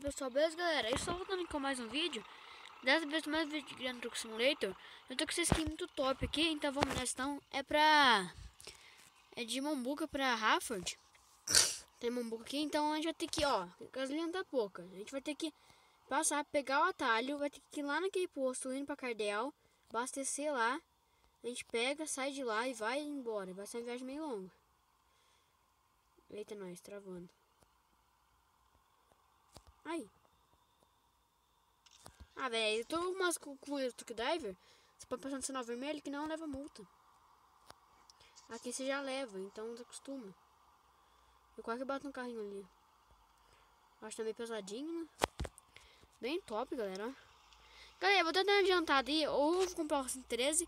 pessoal, beleza galera? Eu estou voltando com mais um vídeo. Dessa vez mais um vídeo de Grand Truck Simulator. Eu tô com essa skin muito top aqui, então vamos nessa. Então é de Mombuca pra Rafford. Tem Mombuca aqui, então a gente vai ter que, ó, a gasolina tá pouca. A gente vai ter que passar, pegar o atalho, vai ter que ir lá naquele posto, indo pra Cardel, abastecer lá. A gente pega, sai de lá e vai embora. Vai ser uma viagem meio longa. Eita, nós, travando. Aí. Ah, velho, eu tô com o Truck Driver. Você pode passar no sinal vermelho que não leva multa. Aqui você já leva, então você acostuma. Eu quase bato no carrinho ali. Acho que tá meio pesadinho, né? Bem top, galera. Galera, eu vou tentar uma adiantada aí. Ou eu vou comprar o 113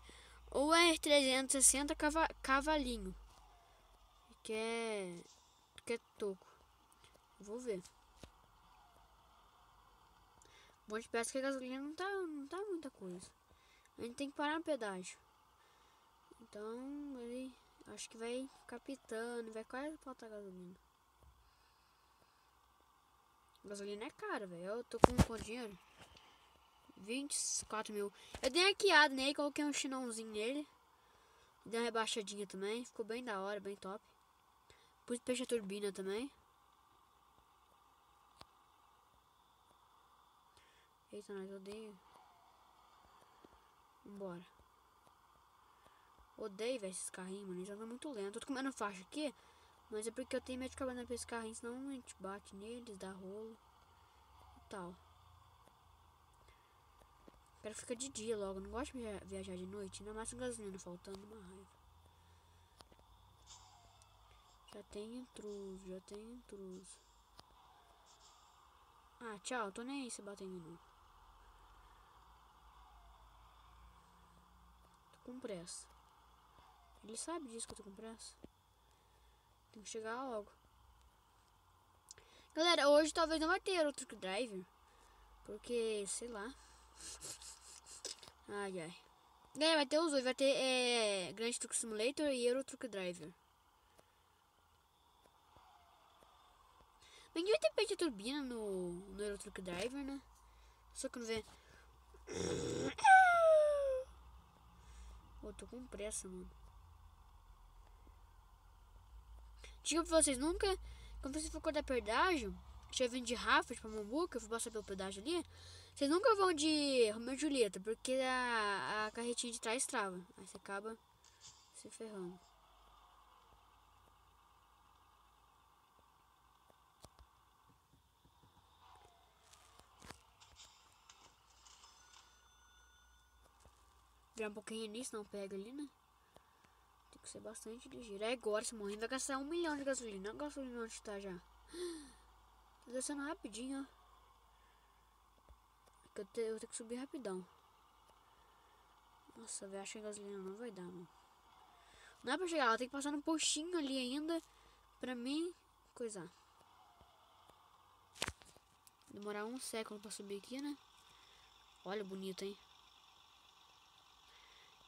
ou é 360 cavalinho. Que é toco. Vou ver. Bom, de peça que a gasolina não tá muita coisa. A gente tem que parar no pedágio. Então, ele acho que vai capitando, vai quase faltar gasolina. Gasolina é cara, velho. Eu tô com dinheiro. 24 mil. Eu dei uma hackeada nele, coloquei um chinãozinho nele. Dei uma rebaixadinha também. Ficou bem da hora, bem top. Pus peixe a turbina também. Eita, nós odeio. Vambora. Odeio, velho, esses carrinhos, mano. Eles andam muito lento. Eu tô comendo faixa aqui, mas é porque eu tenho medo de acabar pra esses carrinhos, senão a gente bate neles, dá rolo e tal. Quero ficar de dia logo. Não gosto de viajar de noite. Ainda mais com gasolina faltando, uma raiva. Já tem intruso. Ah, tchau. Tô nem aí se bater em mim, não. Tô com pressa. Ele sabe disso que eu tô com pressa. Tem que chegar logo. Galera, hoje talvez não vai ter Euro Truck Driver. Porque, sei lá. Ai, ai. Galera, vai ter os dois. Vai ter Grand Truck Simulator e Euro Truck Driver. Bem que vai ter peito de turbina no Euro Truck Driver, né? Só que não vê. Eu tô com pressa, mano. Diga pra vocês, nunca, quando você for cortar pedágio, já vem de Rafford pra Mombuca, eu vou passar pelo pedágio ali, vocês nunca vão de Romeo e Julieta, porque a carretinha de trás trava. Aí você acaba se ferrando. Virar um pouquinho nisso, não pega ali, né? Tem que ser bastante ligeiro. É agora, se morrer, vai gastar 1 milhão de gasolina. Olha a gasolina onde tá já. Tá descendo rapidinho, ó. Eu tenho que subir rapidão. Nossa, velho, acho que a gasolina não vai dar, mano. Não é pra chegar lá, tem que passar num postinho ali ainda. Pra mim, coisar. Demorar um século pra subir aqui, né? Olha, bonito, hein?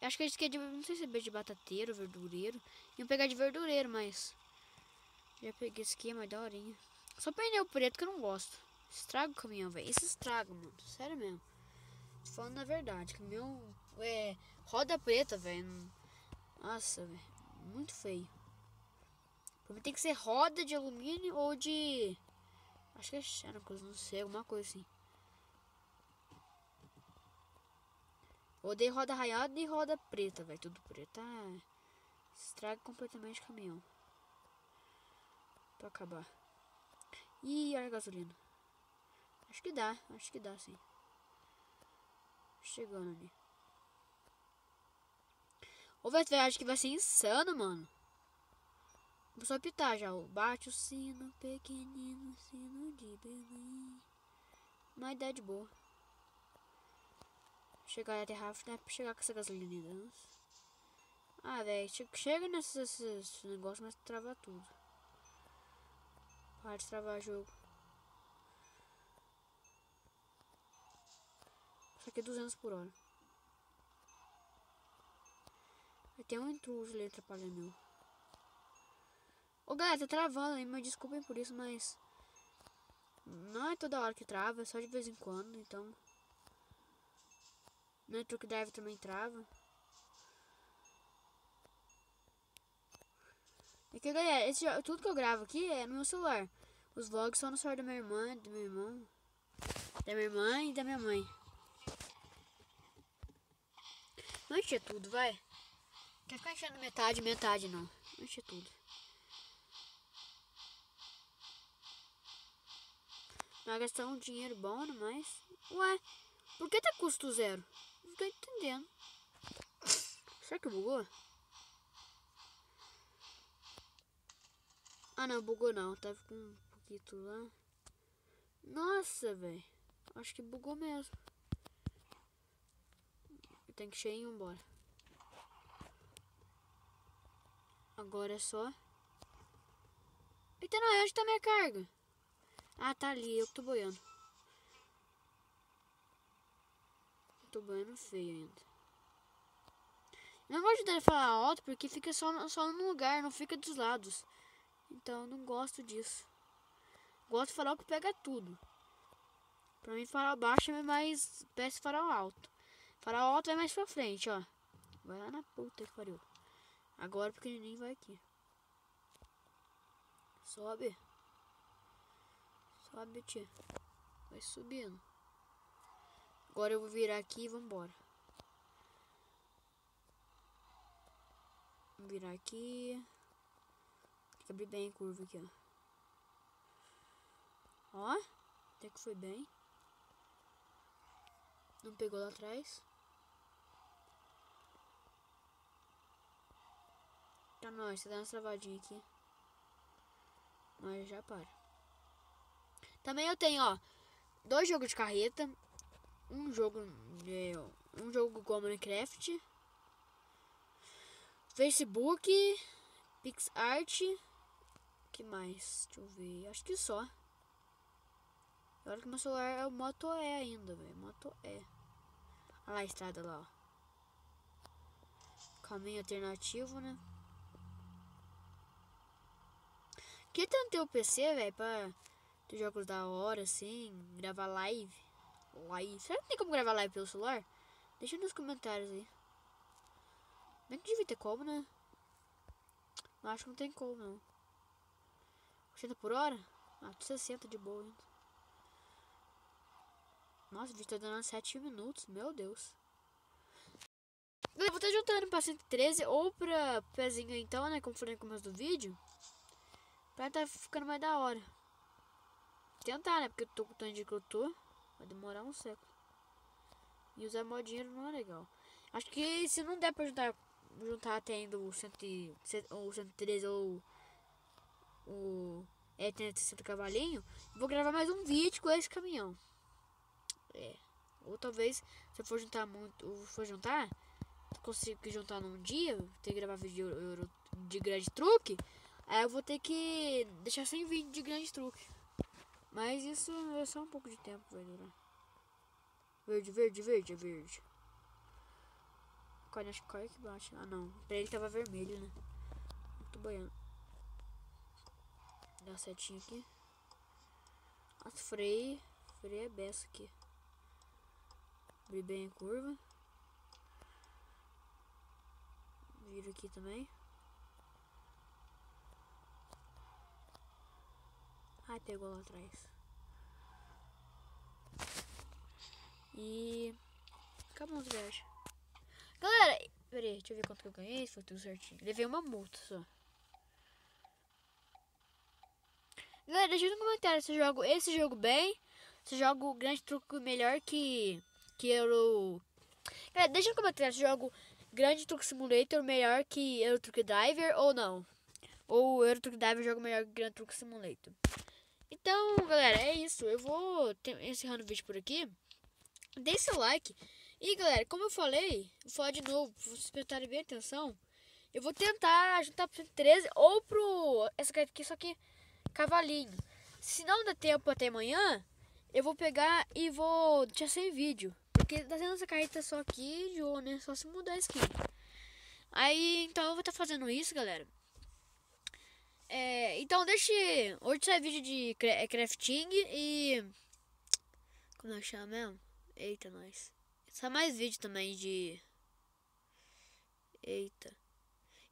Eu acho que esse aqui é de... Não sei se é de batateiro, verdureiro. Ia pegar de verdureiro, mas... Já peguei esse aqui, é mais daorinha. Só pneu preto que eu não gosto. Estraga o caminhão, velho. Isso estraga, mano. Sério mesmo. Tô falando a verdade. Caminhão... roda preta, velho. Nossa, velho. Muito feio. Pra mim tem que ser roda de alumínio ou de... Acho que é xerox, não sei. Alguma coisa assim. Odeio roda raiada e roda preta, velho. Tudo preto. Estraga completamente o caminhão. Pra acabar. Ih, olha a gasolina. Acho que dá sim. Chegando ali. Ô, velho, acho que vai ser insano, mano. Vou só apitar já. Bate o sino, pequenino, sino de Belém. Uma ideia boa. Chegar até Rafa, né? Pra chegar com essa gasolina ainda. Ah, velho, chega nesses negócios, mas trava tudo. Para de travar o jogo. Isso aqui é 200 por hora. Vai ter um intruso ali atrapalhando eu. Ô galera, tá travando aí, mas desculpem por isso, mas... Não é toda hora que trava, é só de vez em quando, então. No Truck Drive também trava. É que, galera, tudo que eu gravo aqui é no meu celular. Os vlogs são no celular da minha irmã, do meu irmão, da minha irmã e da minha mãe. Não encher tudo, vai. Quer ficar enchendo metade, metade não. Não encher tudo. Vai gastar um dinheiro bom, mas... Ué, por que tá custo zero? Não tô entendendo. Será que bugou? Ah, não, bugou não. Tava com um pouquinho lá. Nossa, velho. Acho que bugou mesmo. Tem que cheio e ir embora. Agora é só... Eita, não, onde tá minha carga? Ah, tá ali, eu que tô boiando. Tô boiando feio ainda. Não gosto de falar alto porque fica só no lugar, não fica dos lados. Então eu não gosto disso. Gosto de falar que pega tudo. Pra mim farol baixo é mais peça farol alto. Farol alto é mais pra frente, ó. Vai lá na puta que pariu. Agora o pequenininho vai aqui. Sobe. Sobe, tia. Vai subindo. Agora eu vou virar aqui e vambora. Vou virar aqui. Tem que abrir bem a curva aqui, ó. Ó. Até que foi bem. Não pegou lá atrás. Tá nóis, tá dando umas travadinhas aqui. Mas já para. Também eu tenho, ó, 2 jogos de carreta. Um jogo igual Minecraft. Facebook. PixArt. Que mais? Deixa eu ver. Acho que só. Olha que meu celular é o Moto E ainda, velho. Moto E. Olha lá a estrada lá, ó. Caminho alternativo, né? Que tanto ter o PC, velho, pra ter jogos da hora, assim, gravar live. Será que tem como gravar live pelo celular? Deixa nos comentários aí. Bem que devia ter como, né? Mas acho que não tem como, não. 80 por hora? Ah, 60 de boa ainda. Nossa, o vídeo tá dando 7 minutos, meu Deus. Eu vou estar juntando pra 113 ou pra pezinho então, né? Como falei no começo do vídeo. Pra tá ficando mais da hora. Tentar, né? Porque eu tô com o tanto de que eu tô. Vai demorar um século. E usar mó dinheiro não é legal. Acho que se não der pra juntar até ainda o 113 ou o E360 cavalinho, vou gravar mais um vídeo com esse caminhão. Ou talvez, se eu for juntar muito, consigo juntar num dia, ter que gravar vídeo de grande truque, aí eu vou ter que deixar sem vídeo de grande truque. Mas isso é só um pouco de tempo que vai durar. Verde, verde, verde, é verde. Acho que que bate. Ah não, pra ele tava vermelho, né? Tô boiando. Dá uma setinha aqui. Nossa, freio é beça aqui. Abri bem a curva. Viro aqui também. Ai, pegou lá atrás. E... acabou a viagem. Galera, peraí, deixa eu ver quanto que eu ganhei. Foi tudo certinho. Levei uma multa só. Galera, deixa no comentário se eu jogo esse jogo bem. Se eu jogo o Grande Truque melhor que Euro... Galera, deixa no comentário se eu jogo Grande Truque Simulator melhor que Euro Truck Driver ou não. Ou o Euro Truck Driver joga melhor que Grande Truque Simulator. Então, galera, é isso. Eu vou encerrando o vídeo por aqui. Deixe seu like. E, galera, como eu falei, vou falar de novo, pra vocês prestarem bem atenção. Eu vou tentar juntar pro 113 ou pro... essa carta aqui, só que cavalinho. Se não der tempo até amanhã, eu vou pegar e vou deixar sem vídeo. Porque tá sendo essa carta só aqui de ouro, né? Só se mudar a skin. Aí, então eu vou estar fazendo isso, galera. Então deixe... Hoje sai vídeo de crafting e... Como é que chama mesmo? Eita, nós. Sai mais vídeo também de... Eita.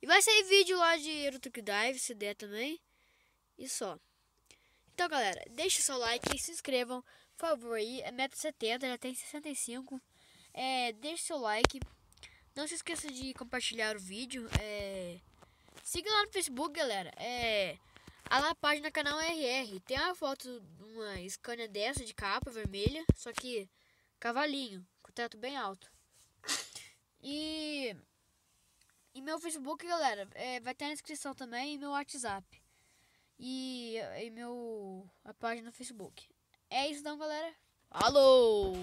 E vai sair vídeo lá de Erotic Dive, se der também. E só. Então, galera, deixe seu like e se inscrevam, por favor, aí. É meta 70, já tem 65. Deixe seu like. Não se esqueça de compartilhar o vídeo. Siga lá no Facebook, galera. A página canal RR. Tem uma foto de uma Scania dessa de capa vermelha, só que cavalinho, com o teto bem alto. E meu Facebook, galera, vai ter na descrição também, e meu WhatsApp. E a página no Facebook. É isso então, galera. Falou!